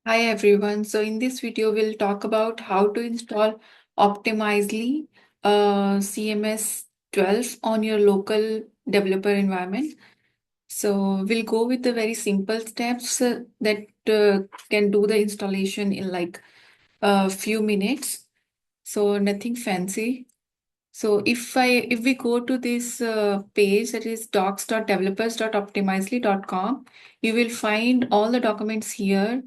Hi everyone. So in this video, we'll talk about how to install Optimizely CMS 12 on your local developer environment. So we'll go with the very simple steps that can do the installation in like a few minutes. So nothing fancy. So if we go to this page that is docs.developers.optimizely.com, you will find all the documents here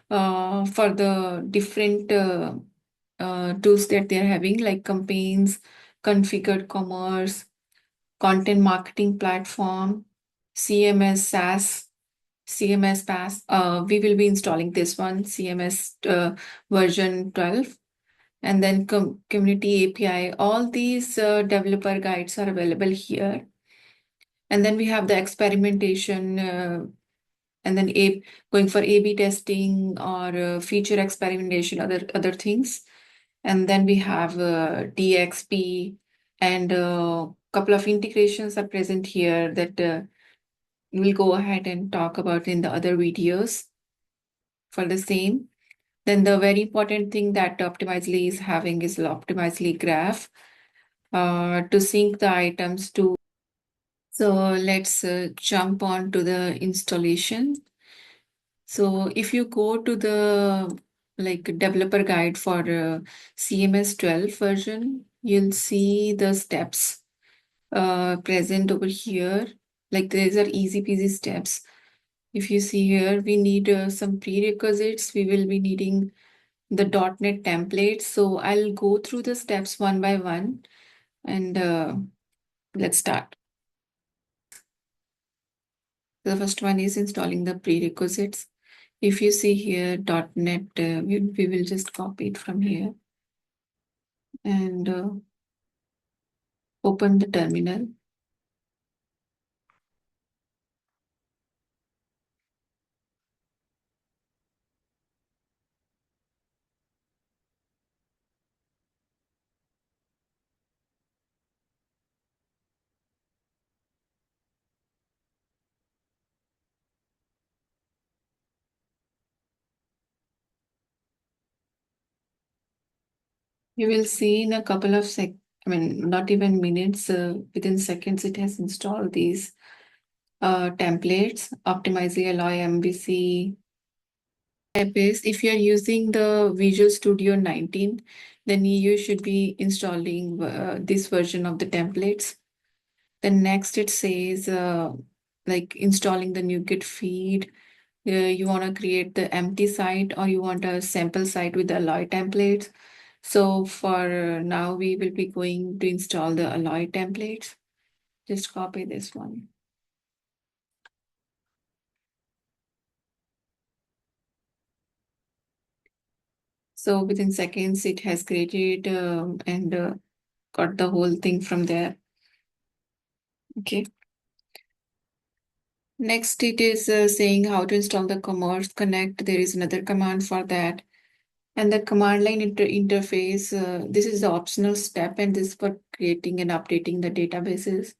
for the different tools that they're having, like campaigns, configured commerce, content marketing platform, CMS SaaS, CMS PaaS. We will be installing this one, CMS version 12, and then community API. All these developer guides are available here. And then we have the experimentation, and then going for A/B testing or feature experimentation, other things. And then we have DXP, and a couple of integrations are present here that we'll go ahead and talk about in the other videos for the same. Then the very important thing that Optimizely is having is the Optimizely graph to sync the items to. So let's jump on to the installation. So if you go to the like developer guide for CMS 12 version, you'll see the steps present over here. Like these are easy peasy steps. If you see here, we need some prerequisites. We will be needing the .NET template. So I'll go through the steps one by one, and let's start. The first one is installing the prerequisites. If you see here .NET, we will just copy it from here and open the terminal. You will see in a couple of not even minutes, within seconds, it has installed these templates, Optimizely, Alloy, MVC. If you're using the Visual Studio 19, then you should be installing this version of the templates. Then next it says like installing the NuGet feed. You want to create the empty site or you want a sample site with the Alloy templates. So for now, we will be going to install the Alloy templates. Just copy this one. So within seconds, it has created and got the whole thing from there. Okay. Next, it is saying how to install the Commerce Connect. There is another command for that. And the command line interface, this is the optional step, and this is for creating and updating the databases.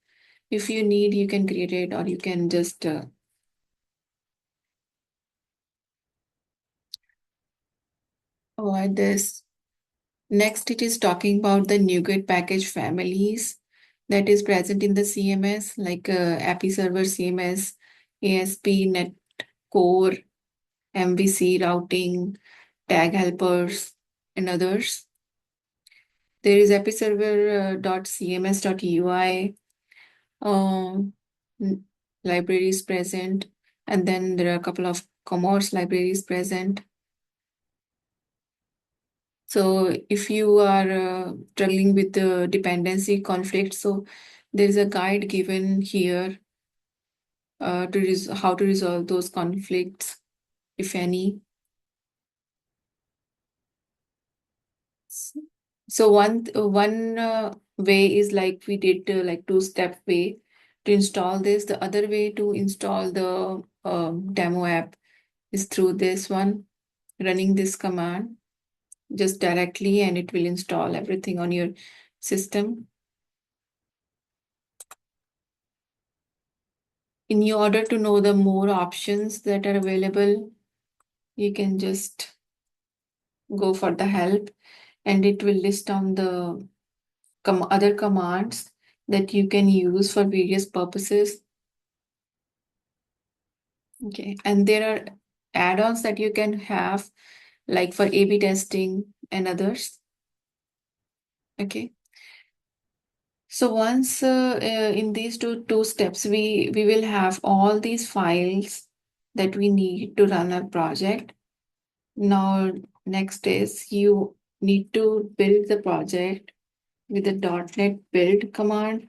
If you need, you can create it, or you can just avoid this. Next, it is talking about the NuGet package families that is present in the CMS, like API Server CMS, ASP, Net Core, MVC routing, tag helpers, and others. There is episerver.cms.ui libraries present, and then there are a couple of commerce libraries present. So if you are struggling with the dependency conflict, so there is a guide given here to how to resolve those conflicts, if any. So one way is like we did like two-step way to install this. The other way to install the demo app is through this one, running this command just directly, and it will install everything on your system. In order to know the more options that are available, you can just go for the help, and it will list down the other commands that you can use for various purposes. Okay, and there are add-ons that you can have, like for A/B testing and others. Okay, so once in these two steps, we will have all these files that we need to run our project. Now, next is you need to build the project with the .NET build command.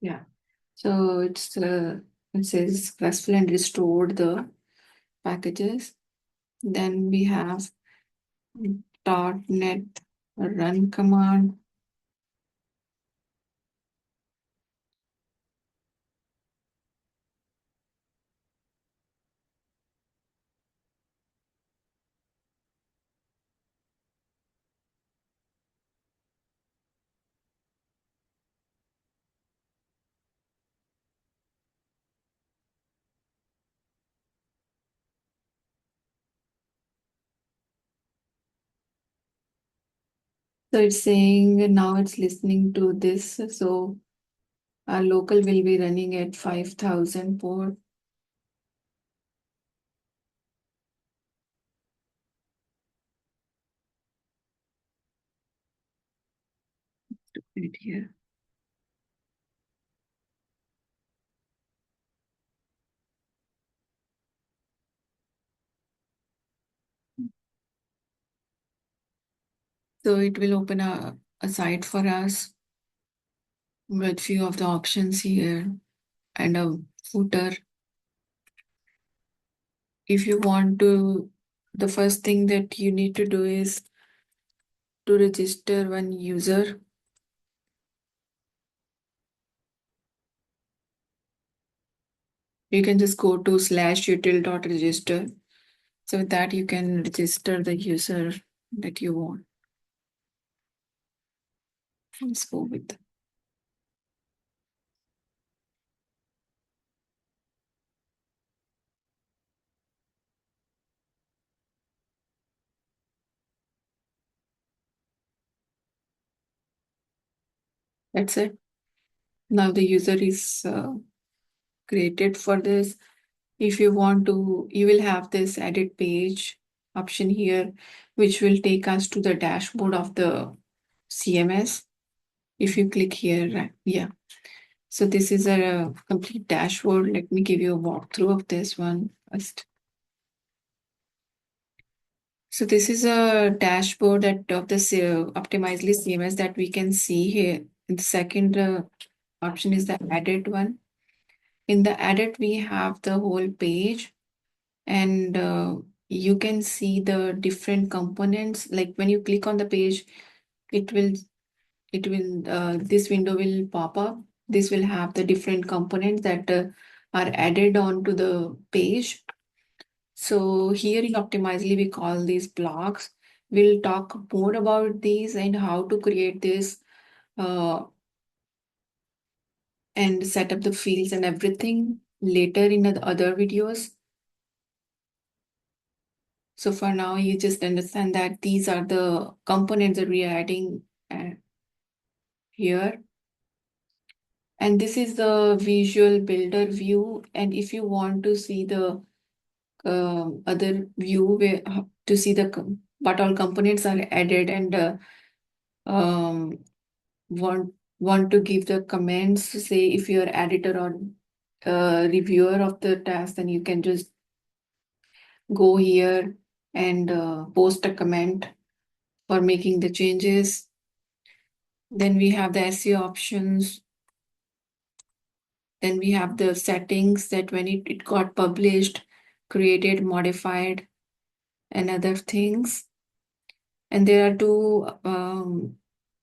Yeah. So it says successful and restored the packages. Then we have .NET run command. So it's saying now it's listening to this. So our local will be running at 5,000 port. Right here. So it will open a site for us with few of the options here and a footer. If you want to, the first thing that you need to do is to register one user. You can just go to /util.register. So with that, you can register the user that you want. Let's go with. That's it. Now the user is created for this. If you want to, you will have this edit page option here, which will take us to the dashboard of the CMS. If you click here, right? Yeah. So this is a complete dashboard. Let me give you a walkthrough of this one first. So this is a dashboard that of the Optimizely CMS that we can see here. In the second option is the edit one. In the edit, we have the whole page, and you can see the different components. Like when you click on the page, it will this window will pop up. This will have the different components that are added onto the page. So here in Optimizely, we call these blocks. We'll talk more about these and how to create this uh, and set up the fields and everything later in the other videos. So for now, you just understand that these are the components that we are adding here. And this is the visual builder view. And if you want to see the other view where to see the what all components are added and um, want to give the comments, say if you're editor or reviewer of the task, then you can just go here and post a comment for making the changes. Then we have the SEO options. Then we have the settings that when it got published, created, modified, and other things. And there are two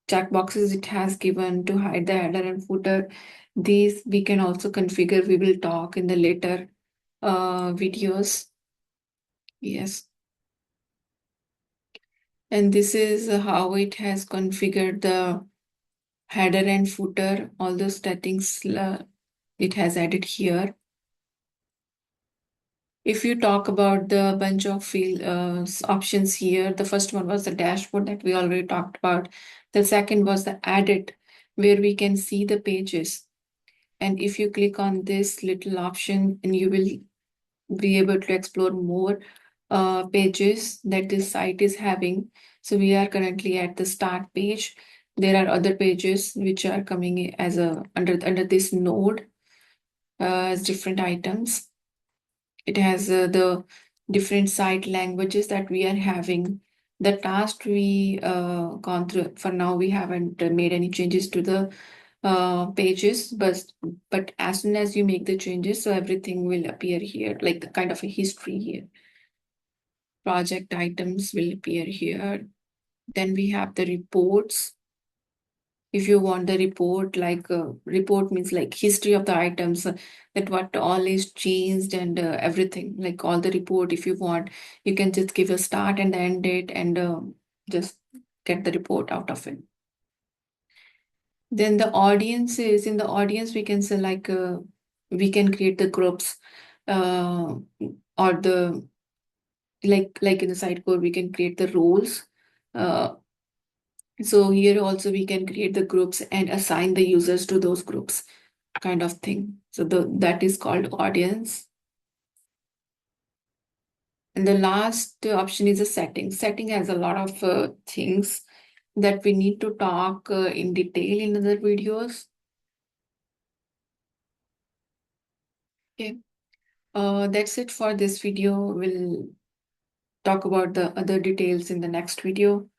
check boxes it has given to hide the header and footer. These we can also configure. We will talk in the later videos. Yes. And this is how it has configured the header and footer, all the settings it has added here. If you talk about the bunch of field options here, the first one was the dashboard that we already talked about. The second was the edit, where we can see the pages. And if you click on this little option, and you will be able to explore more pages that this site is having. So we are currently at the start page. There are other pages which are coming as a under this node as different items. It has the different site languages that we are having. The task we gone through for now, we haven't made any changes to the pages, but as soon as you make the changes, so everything will appear here, like the kind of a history here. Project items will appear here. Then we have the reports. If you want the report, like report means like history of the items, that what all is changed and everything, like all the report. If you want, you can just give a start and end date and just get the report out of it. Then the audience is in the audience, we can say like we can create the groups uh, or the like in the site code, we can create the roles. Uh, so here also we can create the groups and assign the users to those groups kind of thing. So that is called audience. And the last option is a setting. Setting has a lot of things that we need to talk in detail in other videos. Okay. That's it for this video. We'll talk about the other details in the next video.